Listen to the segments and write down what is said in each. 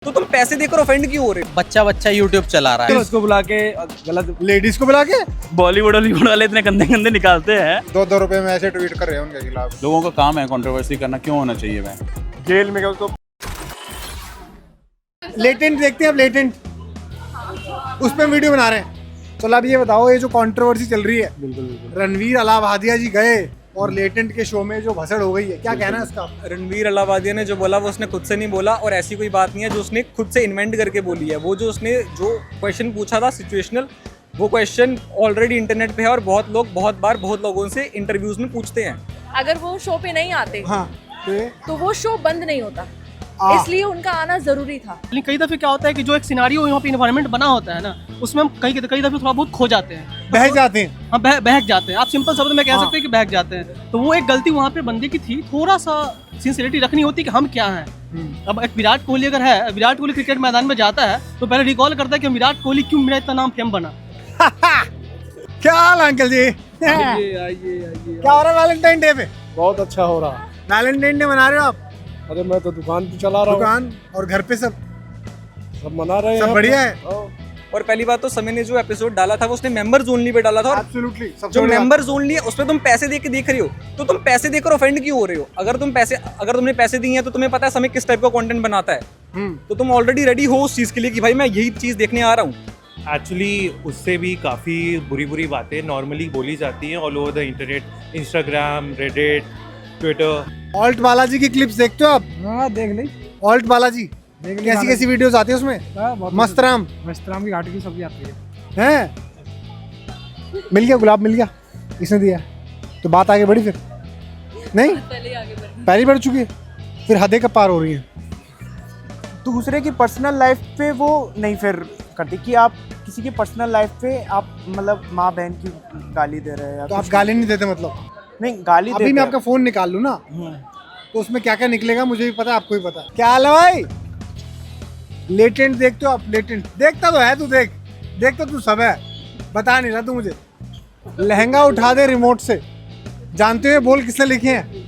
तो तुम पैसे देकर ऑफेंड क्यों हो रहे हो? बच्चा यूट्यूब चला रहा है। उसको बुला के गलत लेडीज को बुला के बॉलीवुड वाले इतने गंदे गंदे निकालते हैं। 2-2 रुपए में ऐसे ट्वीट कर रहे हैं उनके खिलाफ। लोगों का काम है कंट्रोवर्सी करना, क्यों होना चाहिए? मैं जेल में गए तो लेटेंट देखते हैं। अब लेटेंट उस पे वीडियो बना रहे हैं। चलो अब ये बताओ, ये जो कंट्रोवर्सी चल रही है, बिल्कुल रणवीर अलाहाबादिया जी गए और लेटेंट के शो में जो भसड़ हो गई है, क्या कहना है इसका? रणवीर अल्लाहबादिया ने जो बोला वो उसने खुद से नहीं बोला, और ऐसी कोई बात नहीं है जो उसने खुद से इन्वेंट करके बोली है। वो जो उसने जो क्वेश्चन पूछा था सिचुएशनल, वो क्वेश्चन ऑलरेडी इंटरनेट पे है और बहुत लोग बहुत बार बहुत लोगों से इंटरव्यूज में पूछते हैं। अगर वो शो पे नहीं आते हाँ तो वो शो बंद नहीं होता, इसलिए उनका आना जरूरी था। लेकिन कई दफे क्या होता है कि जो एक सिनारियो यहाँ पे इन्वायरमेंट बना होता है ना, उसमें हम कई दफे थोड़ा बहुत खो जाते हैं, बहक जाते हैं। हाँ बहक जाते हैं। आप सिंपल शब्द में कह सकते हैं कि बहक जाते हैं। तो वो एक गलती वहाँ पे बंदे की थी, थोड़ा सा सिंसियरिटी रखनी होती कि हम क्या हैं। अब एक विराट कोहली अगर है, विराट कोहली क्रिकेट मैदान में जाता है तो पहले रिकॉल करता है कि विराट कोहली क्यों मेरा इतना नाम फेम बना। क्या हाल अंकल जी? क्या हो रहा है वैलेंटाइन डे पे? बहुत अच्छा हो रहा है। वैलेंटाइन डे मना रहे हो आप? अरे मैं तो दुकान पे चला रहा हूँ। दुकान और घर पे सब मना रहे हैं। सब बढ़िया है। और पहली बात तो समय ने जो एपिसोड डाला था वो उसने मेंबर्स ओनली पे डाला था, और एब्सोल्युटली जो मेंबर्स ओनली है उस पे तुम पैसे दे के देख रहे हो, तो तुम पैसे देकर ऑफेंड क्यों हो रहे हो? अगर तुमने पैसे दिए हैं तो तुम्हें पता है समय किस टाइप का कंटेंट बनाता है, तो तुम ऑलरेडी रेडी हो उस चीज के लिए कि भाई मैं यही चीज देखने आ रहा हूँ। एक्चुअली उससे भी काफ़ी बुरी बातें नॉर्मली बोली जाती हैं all over the internet, Instagram, Reddit, Twitter. Alt Balaji की क्लिप्स देखते हो आप? हाँ देख ली। ऑल्ट बालाजी कैसी कैसी वीडियोस आती है उसमें? मस्तराम की घाटी की सब्जी आती है। हैं? मिल गया, गुलाब मिल गया, इसने दिया तो बात आगे बढ़ी। फिर नहीं, पहले बढ़ चुकी है, फिर हदें कब पार हो रही है। दूसरे की पर्सनल लाइफ पे वो नहीं फिर करती कि आप किसी की पर्सनल लाइफ पे आप मतलब माँ बहन की गाली दे रहे हैं। तो आप गाली नहीं देते? मतलब नहीं, गाली अभी मैं आपका फोन निकाल लूँ ना तो उसमें क्या क्या निकलेगा मुझे भी पता है, आपको भी पता है। क्या हाल है भाई? लेटेंट देखते हो आप? लेटेंट देखता तो है तू, देखता तू सब है, बता नहीं रहा तू मुझे। लहंगा उठा दे रिमोट से, जानते हो बोल किसने लिखे हैं?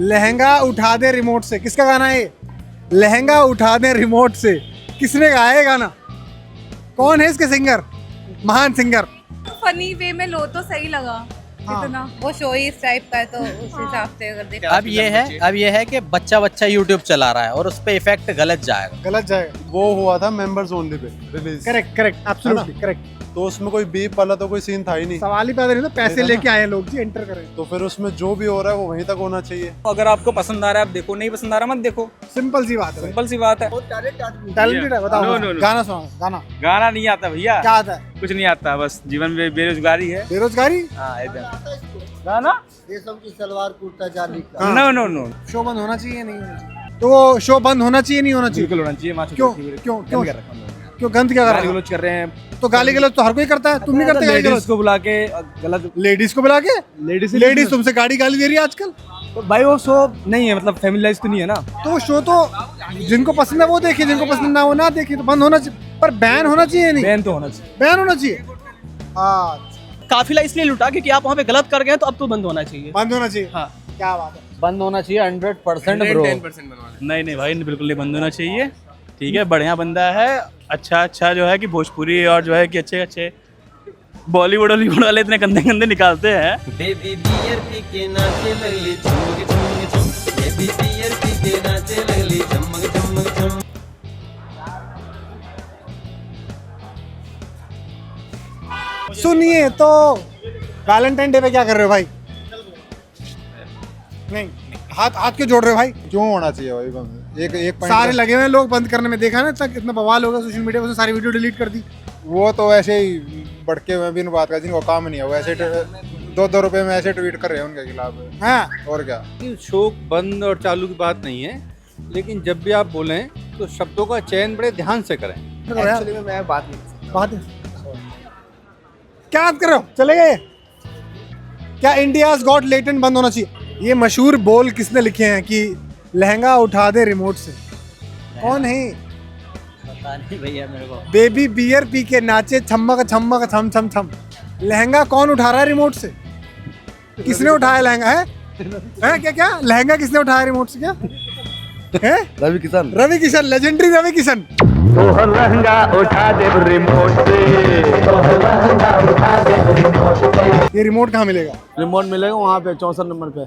लहंगा उठा दे रिमोट से, किसका गाना है ये? लहंगा उठा दे रिमोट से, किसने गाया है गाना? कौन है इसके सिंगर? महान सिंगर। फनी वे में लो तो सही लगा। इतना वो शो ही इस टाइप का है, तो उस हिसाब से अगर देखो। अब ये है कि बच्चा यूट्यूब चला रहा है और उस पे इफेक्ट गलत जाएगा। वो हुआ था members only pay release. Correct, absolutely correct. तो उसमें कोई बीप वाला तो कोई सीन था ही नहीं। सवाल ही पैदा नहीं था, पैसे लेके आए लोग जी, एंटर करें। तो फिर उसमें जो भी हो रहा है वो वहीं तक होना चाहिए। अगर आपको पसंद आ रहा है आप देखो, नहीं पसंद आ रहा मत देखो। सिंपल सी बात है, सिंपल सी बात है। टैलेंटेड है, बताओ। गाना सुनाओ, गाना नहीं आता भैया, क्या आता है? कुछ नहीं आता, बस जीवन में बेरोजगारी है। बेरोजगारी? हाँ एकदम। गाना की सलवार कुर्ता जाली का। नो शो बंद होना चाहिए, नहीं होना चाहिए? तो शो बंद होना चाहिए, नहीं होना चाहिए? बिल्कुल होना चाहिए। क्यों गंद क्या कर रहे हैं? कर रहे हैं तो गाली गलौज तो हर कोई करता है, तुम नहीं करते गाली गलौज? को बुला के गलत लेडीज को बुला के? लेडीज तुमसे गाली दे रही है आजकल? तो भाई वो शो नहीं है, मतलब फैमिलाइज तो नहीं है ना। तो शो तो जिनको पसंद है वो देखे, जिनको पसंद ना वो ना देखे। तो बंद होना चाहिए, पर बैन होना चाहिए। नहीं, बैन तो होना चाहिए। बैन होना चाहिए। काफिला इसलिए लुटा क्योंकि आप वहाँ पे गलत कर गए तो अब तो बंद होना चाहिए। बंद होना चाहिए। हाँ, क्या बात है? बंद होना चाहिए 100% ब्रो। नहीं भाई, बिल्कुल नहीं बंद होना चाहिए। ठीक है, बढ़िया बंदा है, अच्छा जो है कि भोजपुरी और जो है कि अच्छे बॉलीवुड वाले इतने गंदे गंदे निकालते हैं। बेबी बियर पी के नाचे लगली चमक चमक चम, बेबी बियर पी के नाचे लगली चमक चमक चम। सुनिए तो वैलेंटाइन डे पे क्या कर रहे हो भाई? नहीं, हाथ क्यों जोड़ रहे हो भाई? क्यों होना चाहिए भाई बंद? एक सारे लगे हुए हैं लोग बंद करने में, देखा ना तक इतना बवाल होगा सोशल मीडिया पे, सारी वीडियो डिलीट कर दी। वो तो ऐसे ही भड़के हुए भी बात कर, जिनको काम नहीं है वो ऐसे 2-2 रुपए में ऐसे ट्वीट कर रहे हैं उनके खिलाफ। हाँ, और क्या? शो बंद और चालू की बात नहीं है, लेकिन जब भी आप बोलें तो शब्दों का चयन बड़े ध्यान से करें। एक्चुअली में मैं बात नहीं क्या बात कर रहे हो? चले गए? क्या इंडियाज गॉट लेटेंट बंद होना चाहिए? ये मशहूर बोल किसने लिखे हैं कि लहंगा उठा दे रिमोट से? कौन है? पता नहीं भैया मेरे को। बेबी बियर पी के नाचे छम्मा का छम छम छम। लहंगा कौन उठा रहा है रिमोट से? किसने उठाया लहंगा? है क्या लहंगा किसने उठाया रिमोट से? क्या हैं? रवि किशन। रवि किशन, लेजेंडरी रवि किशन। ये रिमोट कहाँ मिलेगा? रिमोट मिलेगा वहाँ पे 64 नंबर पे।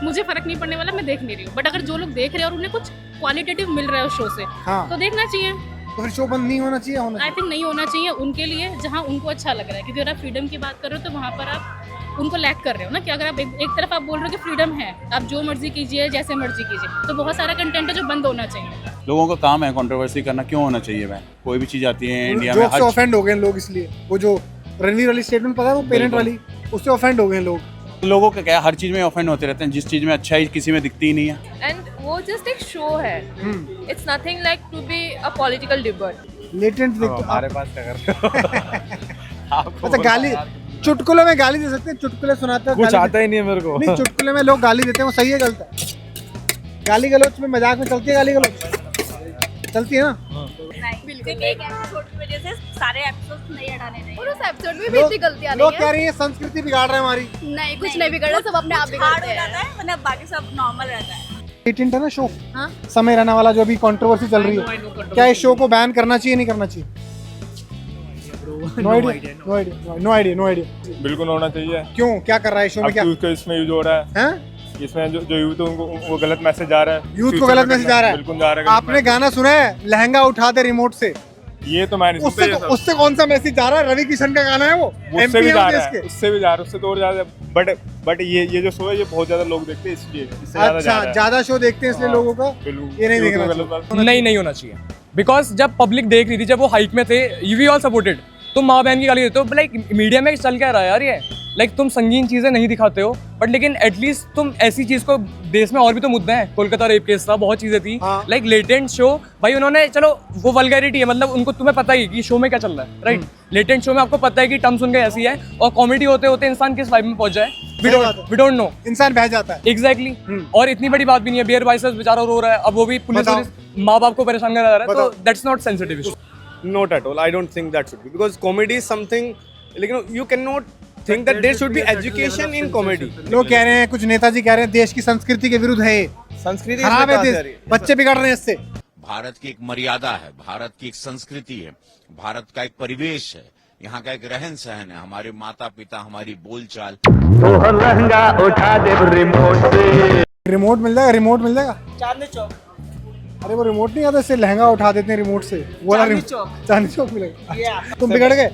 मुझे फर्क नहीं पड़ने वाला, मैं देख नहीं रही हूँ, बट अगर जो लोग देख रहे हैं और उन्हें कुछ क्वालिटेटिव मिल रहा है उस शो से, हाँ। तो देखना चाहिए। तो फिर शो बंद नहीं होना चाहिए? आई थिंक नहीं होना चाहिए उनके लिए, जहाँ उनको अच्छा लग रहा है। क्योंकि अगर आप फ्रीडम की बात कर रहे हो तो वहाँ पर आप उनको लैक कर रहे हो ना, कि अगर आप एक तरफ आप बोल रहे हो कि फ्रीडम है, आप जो मर्जी कीजिए, जैसे मर्जी कीजिए, तो बहुत सारा कंटेंट है जो बंद होना चाहिए। लोगों का काम है कंट्रोवर्सी करना, क्यों होना चाहिए वह? कोई भी चीज़ आती है इंडिया में, जोक से ऑफेंड हो गए लोग, इसलिए वो जो रणवीर वाली स्टेटमेंट पता है, वो पेरेंट वाली, उससे ऑफेंड हो गए लोग। लोगों का क्या, हर चीज़ में ऑफेंड होते रहते हैं, जिस चीज़ में अच्छाई किसी में दिखती ही नहीं है। एंड वो जस्ट एक शो है, it's nothing like to be a political debate. Latent देख तो हमारे पास क्या कर अच्छा, गाली चुटकुले में गाली दे सकते हैं, चुटकुले सुनाते हैं, कुछ आता ही नहीं है मेरे को। नहीं, चुटकुले में लोग गाली देते हैं, वो सही है गलत है? गाली गलौच में, मजाक में चलती है गाली गलौच? चलती है ना? बिल्कुल एक एपिसोड की वजह से सारे एपिसोड्स नहीं हटाने चाहिए। और उस एपिसोड में भी लोग- इतनी गलतियां लोग नहीं कह है। रही है संस्कृति बिगाड़ रहे हैं हमारी। नहीं, कुछ नहीं बिगड़ रहा, सब अपने आप बिगड़ते हैं, वरना बाकी सब नॉर्मल रहता है। लेटेंट है ना शो, हाँ? समय रहना वाला, जो अभी कंट्रोवर्सी चल रही है, क्या इस शो को बैन करना चाहिए, नहीं करना चाहिए? No idea. बिल्कुल होना चाहिए। क्यों, क्या कर रहा है शो में? क्या इसमें यूज हो रहा है, हैं? इसमें जो यूथ है उनको वो गलत मैसेज जा रहा है, यूथ को गलत मैसेज आ रहा है? बिल्कुल जा रहा है। आपने गाना सुना है, लहंगा उठा दे रिमोट से? ये तो मैंने उससे कौन सा मैसेज जा रहा है? रवि किशन का गाना है वो, उससे भी MP जा है रहा है, उसके। उससे भी जा रहा है, उससे तो और ज्यादा। बट ये जो शो है ये बहुत ज्यादा लोग देखते हैं, इसलिए इससे ज्यादा जा रहा अच्छा, है। ज्यादा शो देखते हैं इसलिए हाँ, लोगों का बिल्कुल। ये नहीं यूथ देखना को चाहिए। गलत बात- नहीं होना चाहिए, बिकॉज जब पब्लिक देख रही थी, जब वो हाइक में थे, वी ऑल सपोर्टेड। तुम माँ बहन की गाली देते हो, लाइक मीडिया में चल क्या रहा है यार ये? लाइक तुम संगीन चीजें नहीं दिखाते हो, बट लेकिन एटलीस्ट तुम ऐसी चीज को, देश में और भी तो मुद्दे हैं, कोलकाता रेप केस था, बहुत चीजें थी। हाँ। लाइक लेटेंट शो, भाई उन्होंने, चलो वो वल्गैरिटी है, मतलब उनको, तुम्हें पता ही कि शो में क्या चल रहा है, राइट? लेटेंट शो में आपको पता है कि टर्म्स उनके ऐसी है, और कॉमेडी होते होते इंसान किस वाइब में पहुंच जाए, वी डोंट नो। इंसान बह जाता है। एग्जैक्टली। और इतनी बड़ी बात भी नहीं है, बियर बाइसेप्स बेचारा रो रहा है, अब वो भी पुलिस माँ बाप को परेशान करा रहा है, तो that's not sensitive. Not at all. I don't think that should be, because comedy is something, like, you cannot think that there should be education in comedy. लोग कह रहे हैं, कुछ नेताजी कह रहे हैं देश की संस्कृति के विरुद्ध है ये, संस्कृति खराब है देश, बच्चे बिगड़ रहे हैं इससे। भारत की एक मर्यादा है, भारत की एक संस्कृति है, भारत का एक परिवेश है, यहाँ का एक रहन सहन है, हमारे माता पिता, हमारी बोलचाल। रिमोट मिल जाएगा, रिमोट मिल जाएगा। चांदनी चौक। अरे वो रिमोट नहीं आता, इससे लहंगा उठा देते हैं रिमोट से, वो वाला रिमोट। चांदनी चौक मिलेगा। तुम बिगड़ गए?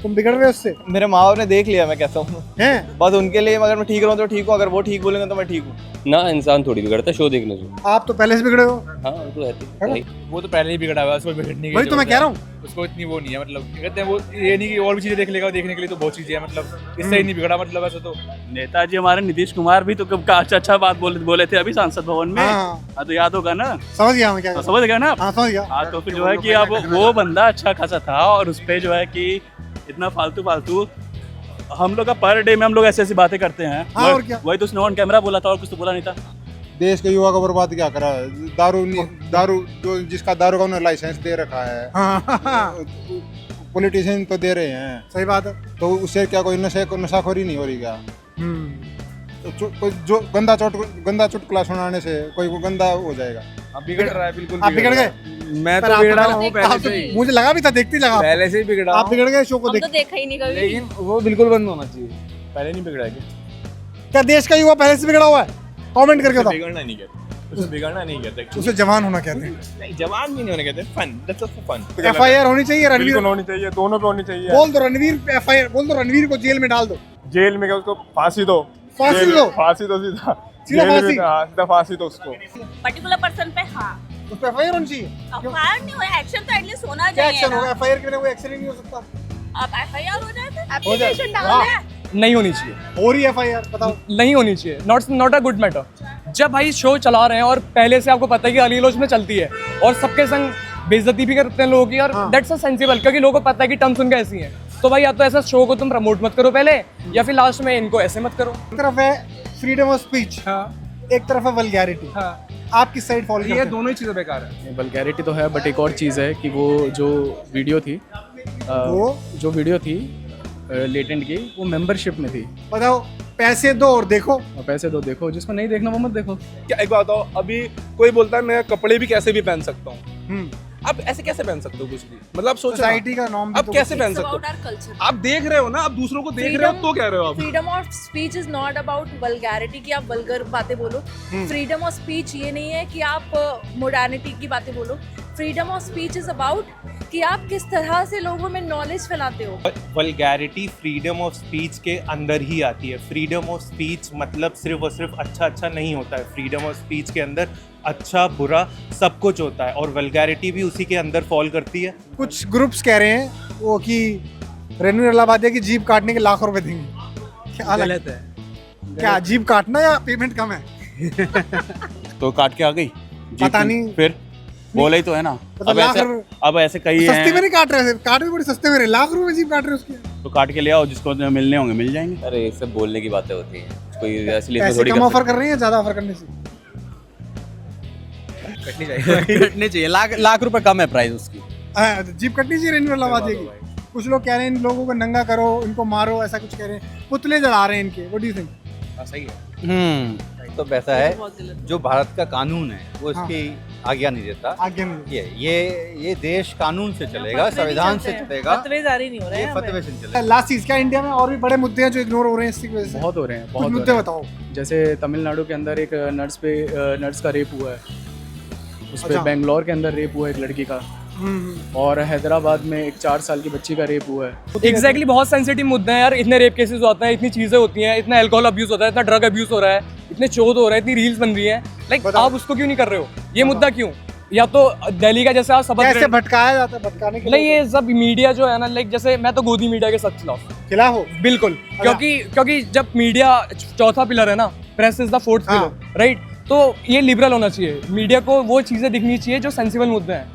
तुम बिगड़ रहे हो उससे? मेरे माँ बाप ने देख लिया मैं कैसा हूँ, हैं? बस उनके लिए अगर मैं ठीक रहूँ तो ठीक हूँ, अगर वो ठीक बोलेंगे तो मैं ठीक हूँ ना। इंसान थोड़ी बिगड़ता है शो देखने से। आप तो पहले से बिगड़े हो। हाँ, वो तो रहती है। वो तो पहले ही बिगड़ा हुआ है, उसको बिगड़ने की वही तो मैं कह रहा हूँ। उसको इतनी वो नहीं है, मतलब कहते हैं वो, ये नहीं कि और भी चीजें देख लेगा, देखने के लिए तो बहुत चीजें हैं, मतलब इससे ही नहीं बिगड़ा, मतलब ऐसा तो। नेताजी हमारे नीतीश कुमार भी तो कब अच्छा बात बोले थे अभी सांसद भवन में। हाँ, तो याद होगा ना? समझ गया मैं क्या। समझ गया ना? हाँ, समझ गया। हाँ, तो फिर जो है कि अब वो बंदा अच्छा खासा था, और उस पे जो है कि इतना फालतू हम लोग का पर डे में हम लोग ऐसी बातें करते हैं। हाँ, और क्या? वही तो उसने ऑन कैमरा बोला था, और कुछ तो बोला नहीं था। देश के युवा का बर्बाद क्या करा है? दारू जो जिसका दारू का उन्होंने लाइसेंस दे रखा है, पॉलिटिशियन तो दे रहे हैं। सही बात है। तो उससे क्या कोई नशाखोरी नहीं हो रही क्या? तो जो गंदा चुटकुला सुनाने से कोई वो गंदा हो जाएगा? अब बिगड़ रहा है, बिल्कुल। आप बिगड़ गए? मैं तो बिगड़ा हूँ पहले से ही, मुझे लगा भी था, देखते लगा पहले से ही बिगड़ा आप बिगड़ गए शो को देख। देखा ही नहीं कभी। लेकिन वो बिल्कुल बंद होना चाहिए। पहले नहीं बिगड़ा है, क्या देश का युवा पहले से बिगड़ा हुआ है? कमेंट करके बताओ। बिगड़ना नहीं कहते, उसे बिगड़ना नहीं कहते, उसे जवान होना कहते हैं। नहीं जवान भी नहीं होने कहते, fun, that's just fun. FIR होनी चाहिए रणवीर, बिल्कुल होनी चाहिए, दोनों पे होनी चाहिए। बोल दो रणवीर पे FIR, बोल दो रणवीर को जेल में डाल दो। जेल में क्या, उसको फांसी दो। फांसी दो? फांसी दो, सीधा फांसी? सीधा फांसी दो उसको। पर्टिकुलर पर्सन पे हाँ, उस पे FIR होनी चाहिए। FIR नहीं हुआ, एक्शन तो एटलीस्ट होना क्या चाहिए एक्शन होगा? FIR के बिना कोई एक्शन ही नहीं हो सकता। अब FIR हो जाए तो हो जाए। एप्लीकेशन डाल दे। नहीं होनी चाहिए। हो रही है FIR, बताओ। नहीं होनी चाहिए, नॉट अ गुड मैटर। जब भाई शो चला रहे हैं और पहले से आपको पता है कि अली लोज में चलती है, और सबके संग बेइज्जती भी करते हैं लोगों की, और दैट्स अ सेंसिबल, क्योंकि लोगों को पता है कि टर्म्स उनके ऐसी हैं। तो भाई या तो ऐसा शो को तुम प्रमोट मत करो पहले, या फिर लास्ट में इनको ऐसे मत करो। एक तरफ है फ्रीडम ऑफ स्पीच, एक तरफ है वल्गैरिटी। आप किस साइड फॉलो करते हैं? दोनों ही चीजें बेकार है। वल्गैरिटी तो है, बट एक और चीज़ है कि वो जो वीडियो थी लेटेंट की, वो मेंबरशिप में थी। बताओ, पैसे दो और देखो, और पैसे दो देखो, जिसको नहीं देखना वो मत देखो। क्या एक बात बताओ, अभी कोई बोलता है मैं कपड़े भी कैसे भी पहन सकता हूँ, आप ऐसे कैसे पहन सकते हो कुछ भी? मतलब आप सोचो सोसाइटी का नॉर्म आप कैसे पहन सकते हो? आप देख रहे हो ना, आप दूसरों को देख रहे हो तो कह रहे हो आप। Freedom of speech is not about vulgarity कि आप वल्गर बातें बोलो। फ्रीडम ऑफ स्पीच ये नहीं है कि आप मॉडर्निटी की बातें बोलो। Freedom of speech is about कि आप किस तरह से लोगों में नॉलेज फैलाते हो। वल्गैरिटी फ्रीडम ऑफ स्पीच के अंदर ही आती है। फ्रीडम ऑफ स्पीच मतलब सिर्फ और सिर्फ अच्छा अच्छा नहीं होता है। फ्रीडम ऑफ स्पीच के अंदर अच्छा बुरा सब कुछ होता है और वल्गैरिटी भी उसी के अंदर फॉल करती है। कुछ ग्रुप्स कह रहे हैं वो कि रणवीर अल्लाबादिया की जीभ काटने के लाखों रुपए देंगे। क्या गलत है। क्या जीभ काटना या पेमेंट कम है? तो काट के आ गई पता नहीं, फिर बोला ही तो है ना। अब ऐसे कई सस्ते में हैं नहीं काट रहे, काट भी बड़ी सस्ते में रहे, लाख रुपए जीभ काट रहे उसके। तो काट के ले आओ, जिसको मिलने होंगे मिल जाएंगे। अरे ये सब बोलने की बातें होती हैं, कोई असली पैसे थोड़ी कम ऑफर कर रहे हैं ज्यादा ऑफर करने से। कटनी चाहिए, लाख रुपए कम है प्राइस उसकी। जीभ कटनी चाहिए रणवीर अल्लाबादिया की। कुछ लोग कह रहे हैं इन लोगों को नंगा करो, इनको मारो, ऐसा कुछ कह रहे हैं, पुतले जला रहे हैं इनके। What do you think? सही है। तो वैसा है, जो भारत का कानून है वो इसकी आज्ञा नहीं देता। आज्ञा नहीं। ये देश कानून से चलेगा, संविधान से चलेगा। फतवे जारी नहीं हो रहे ये हैं फतवे से चलेगा। लास्ट चीज, क्या इंडिया में और भी बड़े मुद्दे हैं जो इग्नोर हो रहे हैं इसकी वजह से? बहुत हो रहे हैं, कुछ बहुत मुद्दे बताओ। जैसे तमिलनाडु के अंदर एक नर्स का रेप हुआ है, उस अच्छा। पर बेंगलोर के अंदर रेप हुआ है एक लड़की का, और हैदराबाद में एक 4 साल की बच्ची का रेप हुआ है। एग्जैक्टली बहुत सेंसिटिव मुद्दे हैं यार। इतने रेप केसेस होते हैं, इतनी चीजें होती हैं, इतना अल्कोहल अब्यूज होता है, इतना ड्रग अब्यूज हो रहा है, इतने चोद हो रहा है, इतनी रील्स बन रही हैं। लाइक आप उसको क्यों नहीं कर रहे हो? ये मुद्दा क्यों? या तो दिल्ली का जैसा कैसे भटकाया जाता है, भटकाने के लिए ये सब मीडिया जो है ना, लाइक जैसे मैं तो गोदी मीडिया के सख्त खिलाफ हो। बिल्कुल, क्योंकि जब मीडिया चौथा पिलर है ना, press is the fourth pillar, right? तो ये लिबरल होना चाहिए, मीडिया को वो चीजें दिखनी चाहिए जो सेंसिबल मुद्दे हैं।